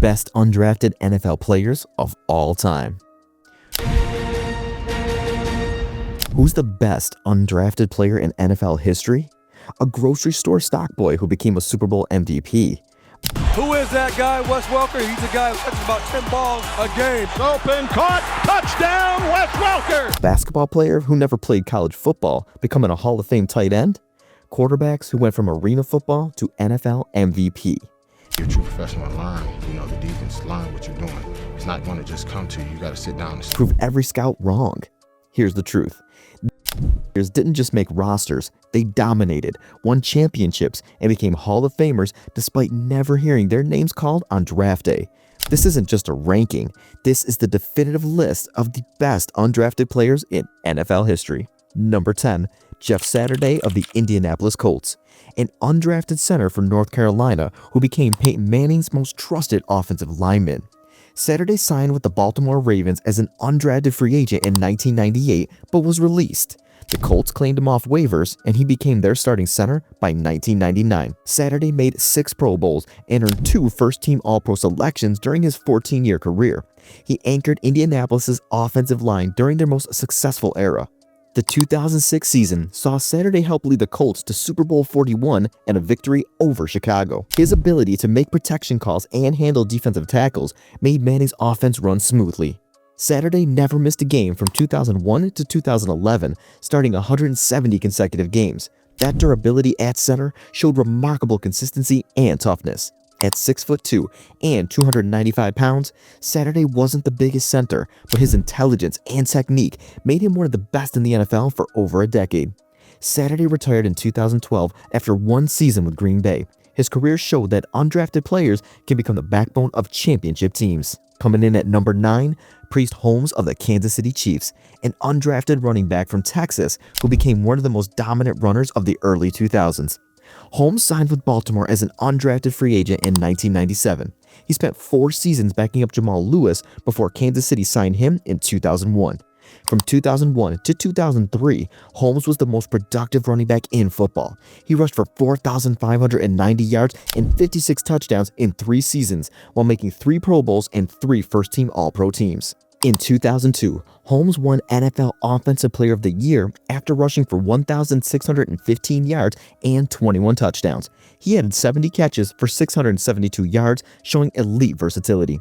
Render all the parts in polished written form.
Best undrafted NFL players of all time. Who's the best undrafted player in NFL history? A grocery store stock boy who became a Super Bowl MVP. Who is that guy? Wes Welker. He's a guy who catches about 10 balls a game. Open, caught, touchdown, Wes Welker. Basketball player who never played college football, becoming a Hall of Fame tight end. Quarterbacks who went from arena football to NFL MVP. You're a true professional. Learn, the defense. Learn what you're doing. It's not going to just come to you. You got to sit down and prove every scout wrong. Here's the truth. Players didn't just make rosters, they dominated, won championships, and became Hall of Famers despite never hearing their names called on draft day. This isn't just a ranking, this is the definitive list of the best undrafted players in NFL history. Number 10, Jeff Saturday of the Indianapolis Colts, an undrafted center from North Carolina who became Peyton Manning's most trusted offensive lineman. Saturday signed with the Baltimore Ravens as an undrafted free agent in 1998 but was released. The Colts claimed him off waivers and he became their starting center by 1999. Saturday made 6 Pro Bowls and earned 2 first-team All-Pro selections during his 14-year career. He anchored Indianapolis' offensive line during their most successful era. The 2006 season saw Saturday help lead the Colts to Super Bowl 41 and a victory over Chicago. His ability to make protection calls and handle defensive tackles made Manning's offense run smoothly. Saturday never missed a game from 2001 to 2011, starting 170 consecutive games. That durability at center showed remarkable consistency and toughness. At 6'2" and 295 pounds, Saturday wasn't the biggest center, but his intelligence and technique made him one of the best in the NFL for over a decade. Saturday retired in 2012 after 1 season with Green Bay. His career showed that undrafted players can become the backbone of championship teams. Coming in at number 9, Priest Holmes of the Kansas City Chiefs, an undrafted running back from Texas who became one of the most dominant runners of the early 2000s. Holmes signed with Baltimore as an undrafted free agent in 1997. He spent 4 seasons backing up Jamal Lewis before Kansas City signed him in 2001. From 2001 to 2003, Holmes was the most productive running back in football. He rushed for 4,590 yards and 56 touchdowns in 3 seasons while making 3 Pro Bowls and 3 first-team All-Pro teams. In 2002, Holmes won NFL Offensive Player of the Year after rushing for 1,615 yards and 21 touchdowns. He had 70 catches for 672 yards, showing elite versatility.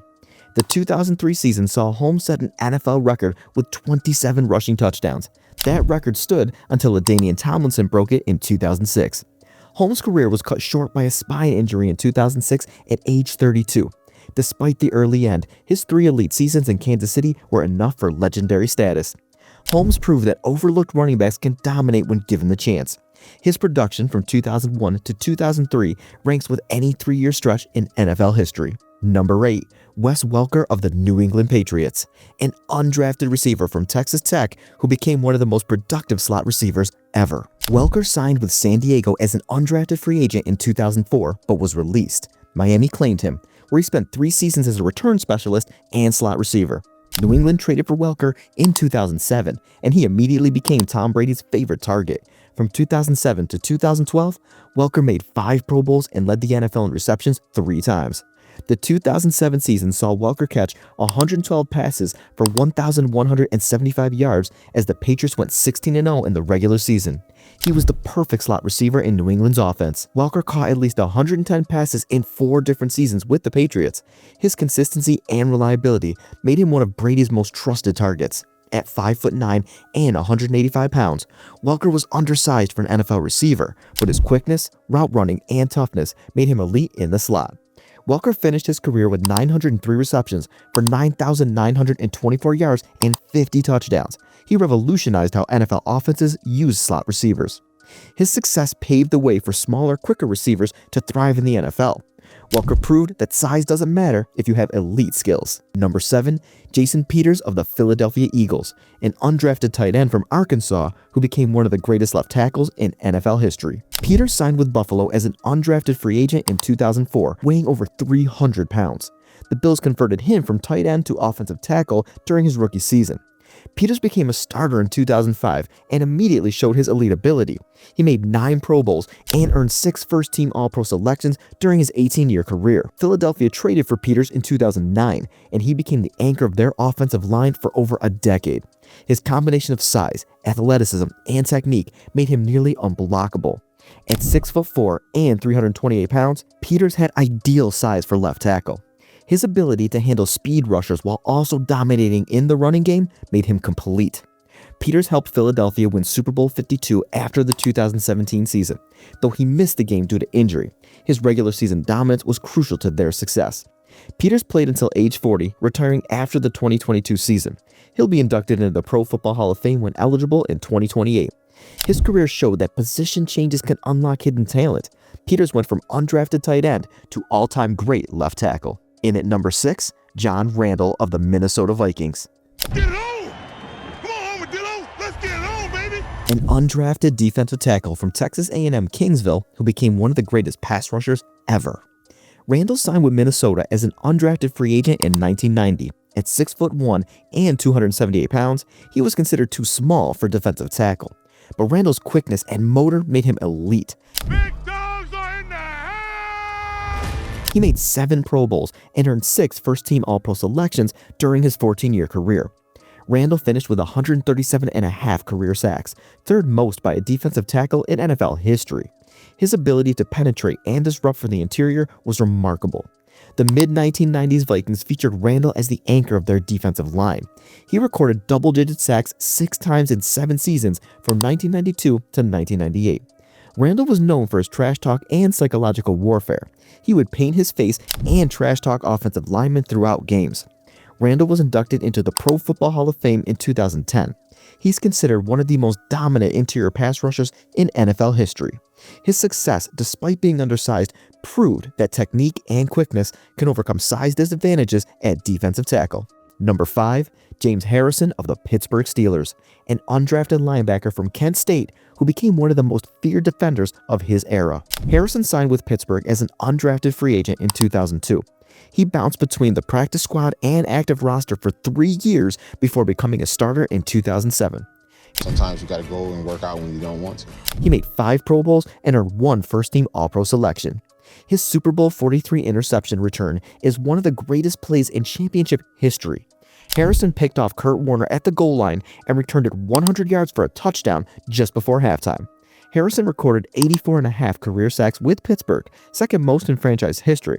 The 2003 season saw Holmes set an NFL record with 27 rushing touchdowns. That record stood until LaDainian Tomlinson broke it in 2006. Holmes' career was cut short by a spine injury in 2006 at age 32. Despite the early end, his 3 elite seasons in Kansas City were enough for legendary status. Holmes proved that overlooked running backs can dominate when given the chance. His production from 2001 to 2003 ranks with any 3-year stretch in NFL history. Number 8, Wes Welker of the New England Patriots, an undrafted receiver from Texas Tech who became one of the most productive slot receivers ever. Welker signed with San Diego as an undrafted free agent in 2004 but was released. Miami claimed him, where he spent 3 seasons as a return specialist and slot receiver. New England traded for Welker in 2007, and he immediately became Tom Brady's favorite target. From 2007 to 2012, Welker made 5 Pro Bowls and led the NFL in receptions 3 times. The 2007 season saw Welker catch 112 passes for 1,175 yards as the Patriots went 16-0 in the regular season. He was the perfect slot receiver in New England's offense. Welker caught at least 110 passes in 4 different seasons with the Patriots. His consistency and reliability made him one of Brady's most trusted targets. At 5'9" and 185 pounds, Welker was undersized for an NFL receiver, but his quickness, route running, and toughness made him elite in the slot. Welker finished his career with 903 receptions for 9,924 yards and 50 touchdowns. He revolutionized how NFL offenses use slot receivers. His success paved the way for smaller, quicker receivers to thrive in the NFL. Welker proved that size doesn't matter if you have elite skills. Number 7, Jason Peters of the Philadelphia Eagles, an undrafted tight end from Arkansas who became one of the greatest left tackles in NFL history. Peters signed with Buffalo as an undrafted free agent in 2004, weighing over 300 pounds. The Bills converted him from tight end to offensive tackle during his rookie season. Peters became a starter in 2005 and immediately showed his elite ability. He made 9 Pro Bowls and earned 6 first-team All-Pro selections during his 18-year career. Philadelphia traded for Peters in 2009, and he became the anchor of their offensive line for over a decade. His combination of size, athleticism, and technique made him nearly unblockable. At 6'4" and 328 pounds, Peters had ideal size for left tackle. His ability to handle speed rushers while also dominating in the running game made him complete. Peters helped Philadelphia win Super Bowl 52 after the 2017 season, though he missed the game due to injury. His regular season dominance was crucial to their success. Peters played until age 40, retiring after the 2022 season. He'll be inducted into the Pro Football Hall of Fame when eligible in 2028. His career showed that position changes can unlock hidden talent. Peters went from undrafted tight end to all-time great left tackle. In at number 6, John Randle of the Minnesota Vikings. Get it on! Come on, Armadillo! Let's get it on, baby! An undrafted defensive tackle from Texas A&M Kingsville who became one of the greatest pass rushers ever. Randle signed with Minnesota as an undrafted free agent in 1990. At 6'1" and 278 pounds, he was considered too small for defensive tackle. But Randle's quickness and motor made him elite. Big dogs are in the house! He made 7 Pro Bowls and earned 6 first-team All-Pro selections during his 14-year career. Randle finished with 137.5 career sacks, third most by a defensive tackle in NFL history. His ability to penetrate and disrupt from the interior was remarkable. The mid-1990s Vikings featured Randle as the anchor of their defensive line. He recorded double-digit sacks 6 times in 7 seasons from 1992 to 1998. Randle was known for his trash talk and psychological warfare. He would paint his face and trash talk offensive linemen throughout games. Randle was inducted into the Pro Football Hall of Fame in 2010. He's considered one of the most dominant interior pass rushers in NFL history. His success, despite being undersized, proved that technique and quickness can overcome size disadvantages at defensive tackle. Number 5, James Harrison of the Pittsburgh Steelers, an undrafted linebacker from Kent State who became one of the most feared defenders of his era. Harrison signed with Pittsburgh as an undrafted free agent in 2002. He bounced between the practice squad and active roster for 3 years before becoming a starter in 2007. Sometimes you got to go and work out when you don't want to. He made 5 Pro Bowls and earned 1 first-team All-Pro selection. His Super Bowl 43 interception return is one of the greatest plays in championship history. Harrison picked off Kurt Warner at the goal line and returned it 100 yards for a touchdown just before halftime. Harrison recorded 84.5 career sacks with Pittsburgh, second most in franchise history.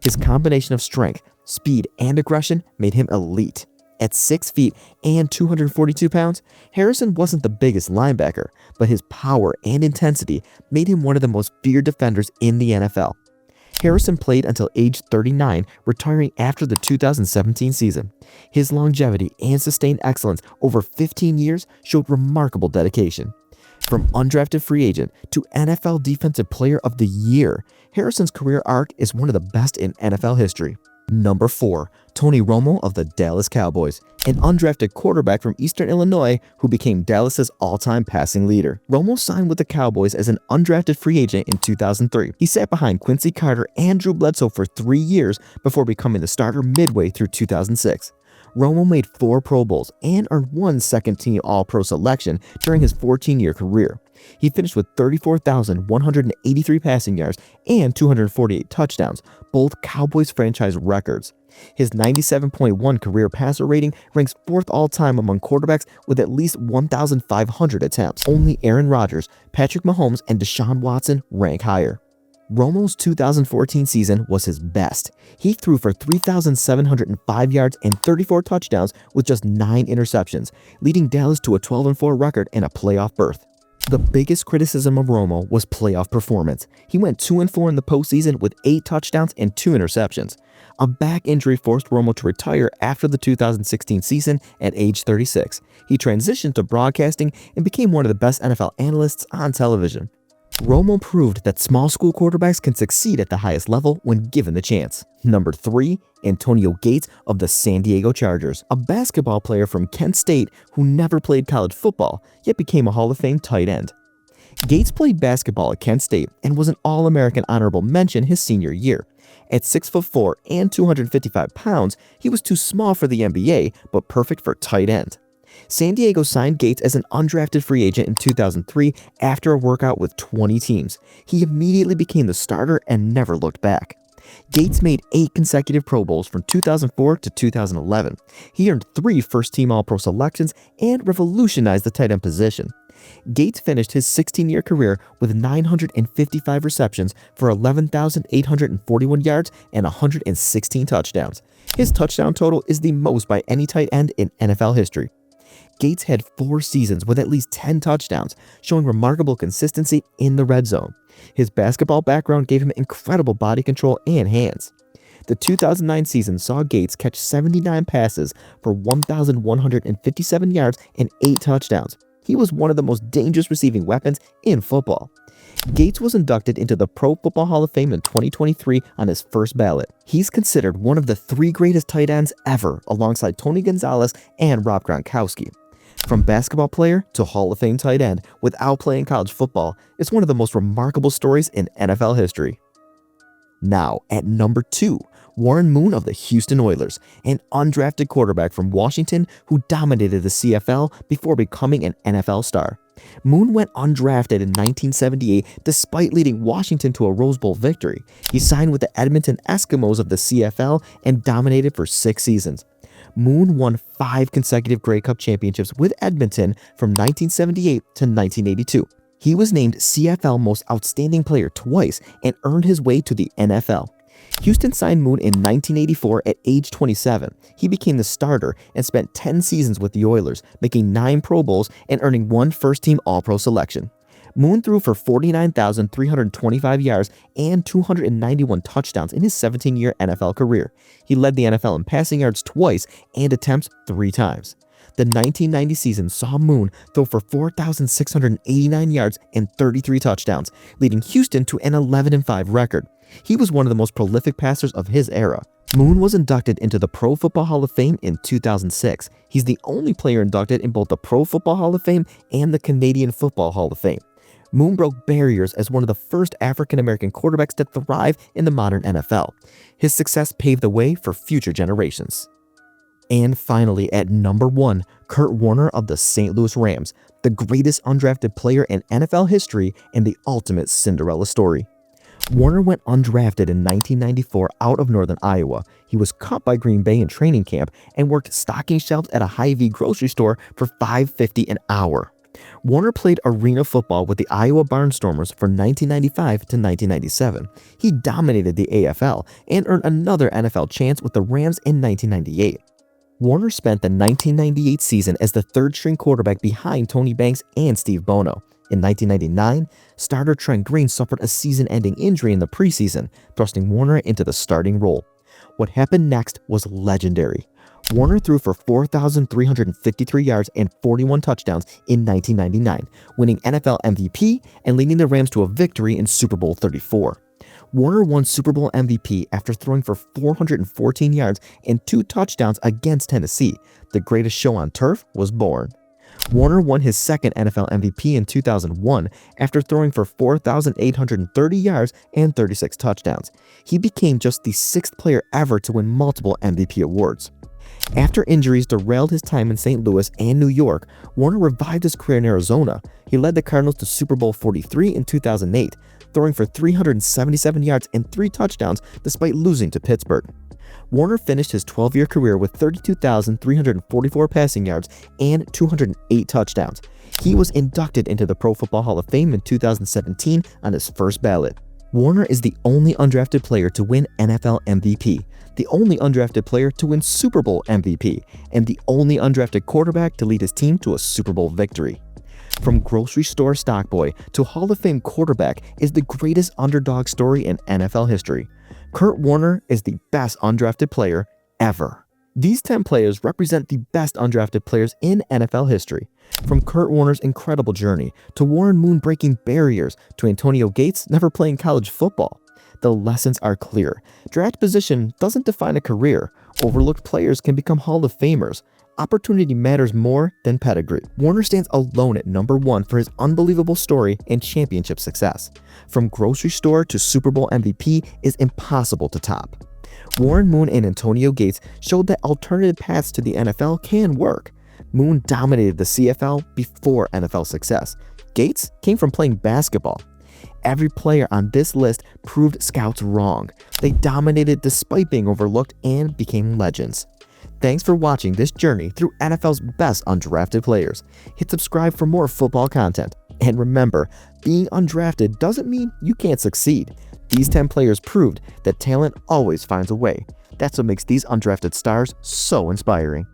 His combination of strength, speed, and aggression made him elite. At 6 feet and 242 pounds, Harrison wasn't the biggest linebacker, but his power and intensity made him one of the most feared defenders in the NFL. Harrison played until age 39, retiring after the 2017 season. His longevity and sustained excellence over 15 years showed remarkable dedication. From undrafted free agent to NFL Defensive Player of the Year, Harrison's career arc is one of the best in NFL history. Number 4, Tony Romo of the Dallas Cowboys, an undrafted quarterback from Eastern Illinois who became Dallas's all-time passing leader. Romo signed with the Cowboys as an undrafted free agent in 2003. He sat behind Quincy Carter and Drew Bledsoe for 3 years before becoming the starter midway through 2006. Romo made 4 Pro Bowls and earned 1 second-team All-Pro selection during his 14-year career. He finished with 34,183 passing yards and 248 touchdowns, both Cowboys franchise records. His 97.1 career passer rating ranks 4th all-time among quarterbacks with at least 1,500 attempts. Only Aaron Rodgers, Patrick Mahomes, and Deshaun Watson rank higher. Romo's 2014 season was his best. He threw for 3,705 yards and 34 touchdowns with just 9 interceptions, leading Dallas to a 12-4 record and a playoff berth. The biggest criticism of Romo was playoff performance. He went 2-4 in the postseason with 8 touchdowns and 2 interceptions. A back injury forced Romo to retire after the 2016 season at age 36. He transitioned to broadcasting and became one of the best NFL analysts on television. Romo proved that small school quarterbacks can succeed at the highest level when given the chance. Number 3, Antonio Gates of the San Diego Chargers, a basketball player from Kent State who never played college football, yet became a Hall of Fame tight end. Gates played basketball at Kent State and was an All-American honorable mention his senior year. At 6'4" and 255 pounds, he was too small for the NBA, but perfect for tight end. San Diego signed Gates as an undrafted free agent in 2003 after a workout with 20 teams. He immediately became the starter and never looked back. Gates made 8 consecutive Pro Bowls from 2004 to 2011. He earned 3 first-team All-Pro selections and revolutionized the tight end position. Gates finished his 16-year career with 955 receptions for 11,841 yards and 116 touchdowns. His touchdown total is the most by any tight end in NFL history. Gates had 4 seasons with at least 10 touchdowns, showing remarkable consistency in the red zone. His basketball background gave him incredible body control and hands. The 2009 season saw Gates catch 79 passes for 1,157 yards and 8 touchdowns. He was one of the most dangerous receiving weapons in football. Gates was inducted into the Pro Football Hall of Fame in 2023 on his first ballot. He's considered one of the 3 greatest tight ends ever, alongside Tony Gonzalez and Rob Gronkowski. From basketball player to Hall of Fame tight end without playing college football, it's one of the most remarkable stories in NFL history. Now, at number 2, Warren Moon of the Houston Oilers, an undrafted quarterback from Washington who dominated the CFL before becoming an NFL star. Moon went undrafted in 1978 despite leading Washington to a Rose Bowl victory. He signed with the Edmonton Eskimos of the CFL and dominated for 6 seasons. Moon won 5 consecutive Grey Cup championships with Edmonton from 1978 to 1982. He was named CFL Most Outstanding Player twice and earned his way to the NFL. Houston signed Moon in 1984 at age 27. He became the starter and spent 10 seasons with the Oilers, making 9 Pro Bowls and earning 1 first-team All-Pro selection. Moon threw for 49,325 yards and 291 touchdowns in his 17-year NFL career. He led the NFL in passing yards twice and attempts 3 times. The 1990 season saw Moon throw for 4,689 yards and 33 touchdowns, leading Houston to an 11-5 record. He was one of the most prolific passers of his era. Moon was inducted into the Pro Football Hall of Fame in 2006. He's the only player inducted in both the Pro Football Hall of Fame and the Canadian Football Hall of Fame. Moon broke barriers as one of the first African-American quarterbacks to thrive in the modern NFL. His success paved the way for future generations. And finally, at number 1, Kurt Warner of the St. Louis Rams, the greatest undrafted player in NFL history and the ultimate Cinderella story. Warner went undrafted in 1994 out of northern Iowa. He was cut by Green Bay in training camp and worked stocking shelves at a Hy-Vee grocery store for $5.50 an hour. Warner played arena football with the Iowa Barnstormers from 1995 to 1997. He dominated the AFL and earned another NFL chance with the Rams in 1998. Warner spent the 1998 season as the third-string quarterback behind Tony Banks and Steve Bono. In 1999, starter Trent Green suffered a season-ending injury in the preseason, thrusting Warner into the starting role. What happened next was legendary. Warner threw for 4,353 yards and 41 touchdowns in 1999, winning NFL MVP and leading the Rams to a victory in Super Bowl 34. Warner won Super Bowl MVP after throwing for 414 yards and 2 touchdowns against Tennessee. The greatest show on turf was born. Warner won his second NFL MVP in 2001 after throwing for 4,830 yards and 36 touchdowns. He became just the 6th player ever to win multiple MVP awards. After injuries derailed his time in St. Louis and New York, Warner revived his career in Arizona. He led the Cardinals to Super Bowl 43 in 2008, throwing for 377 yards and 3 touchdowns despite losing to Pittsburgh. Warner finished his 12-year career with 32,344 passing yards and 208 touchdowns. He was inducted into the Pro Football Hall of Fame in 2017 on his first ballot. Warner is the only undrafted player to win NFL MVP, the only undrafted player to win Super Bowl MVP, and the only undrafted quarterback to lead his team to a Super Bowl victory. From grocery store stock boy to Hall of Fame quarterback is the greatest underdog story in NFL history. Kurt Warner is the best undrafted player ever. These 10 players represent the best undrafted players in NFL history. From Kurt Warner's incredible journey, to Warren Moon breaking barriers, to Antonio Gates never playing college football. The lessons are clear. Draft position doesn't define a career. Overlooked players can become Hall of Famers. Opportunity matters more than pedigree. Warner stands alone at number 1 for his unbelievable story and championship success. From grocery store to Super Bowl MVP is impossible to top. Warren Moon and Antonio Gates showed that alternative paths to the NFL can work. Moon dominated the CFL before NFL success. Gates came from playing basketball. Every player on this list proved scouts wrong. They dominated despite being overlooked and became legends. Thanks for watching this journey through NFL's best undrafted players. Hit subscribe for more football content. And remember, being undrafted doesn't mean you can't succeed. These 10 players proved that talent always finds a way. That's what makes these undrafted stars so inspiring.